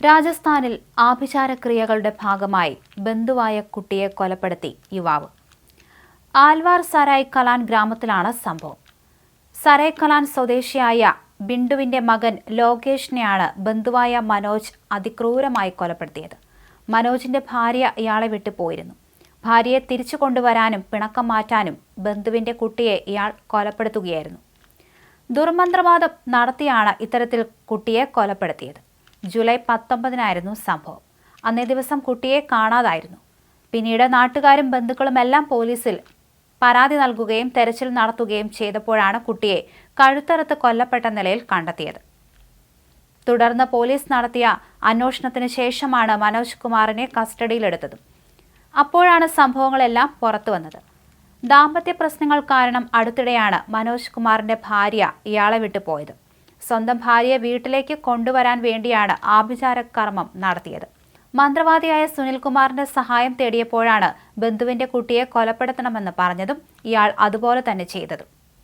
രാജസ്ഥാനിൽ ആഭിചാരക്രിയകളുടെ ഭാഗമായി ബന്ധുവായ കുട്ടിയെ കൊലപ്പെടുത്തി യുവാവ്. ആൽവാർ സരായ് കലാൻ ഗ്രാമത്തിലാണ് സംഭവം. സരായ് കലാൻ സ്വദേശിയായ ബിണ്ടുവിന്റെ മകൻ ലോകേഷിനെയാണ് ബന്ധുവായ മനോജ് അതിക്രൂരമായി കൊലപ്പെടുത്തിയത്. മനോജിന്റെ ഭാര്യ ഇയാളെ വിട്ടുപോയിരുന്നു. ഭാര്യയെ തിരിച്ചു കൊണ്ടുവരാനും പിണക്കം മാറ്റാനും ബന്ധുവിന്റെ കുട്ടിയെ ഇയാൾ കൊലപ്പെടുത്തുകയായിരുന്നു. ദുർമന്ത്രവാദം നടത്തിയാണ് ഇത്തരത്തിൽ കുട്ടിയെ കൊലപ്പെടുത്തിയത്. ജൂലൈ 19-നായിരുന്നു സംഭവം. അന്നേ ദിവസം കുട്ടിയെ കാണാതായിരുന്നു. പിന്നീട് നാട്ടുകാരും ബന്ധുക്കളുമെല്ലാം പോലീസിൽ പരാതി നൽകുകയും തെരച്ചിൽ നടത്തുകയും ചെയ്തപ്പോഴാണ് കുട്ടിയെ കഴുത്തറുത്ത് കൊല്ലപ്പെട്ട നിലയിൽ കണ്ടെത്തിയത്. തുടർന്ന് പോലീസ് നടത്തിയ അന്വേഷണത്തിന് ശേഷമാണ് മനോജ് കുമാറിനെ കസ്റ്റഡിയിലെടുത്തത്. അപ്പോഴാണ് സംഭവങ്ങളെല്ലാം പുറത്തുവന്നത്. ദാമ്പത്യ പ്രശ്നങ്ങൾ കാരണം അടുത്തിടെയാണ് മനോജ് കുമാറിന്റെ ഭാര്യ ഇയാളെ വിട്ടുപോയത്. സ്വന്തം ഭാര്യയെ വീട്ടിലേക്ക് കൊണ്ടുവരാൻ വേണ്ടിയാണ് ആഭിചാര കർമ്മം നടത്തിയത്. മന്ത്രവാദിയായ സുനിൽകുമാറിന്റെ സഹായം തേടിയപ്പോഴാണ് ബന്ധുവിന്റെ കുട്ടിയെ കൊലപ്പെടുത്തണമെന്ന് പറഞ്ഞതും ഇയാൾ അതുപോലെ തന്നെ ചെയ്തതും.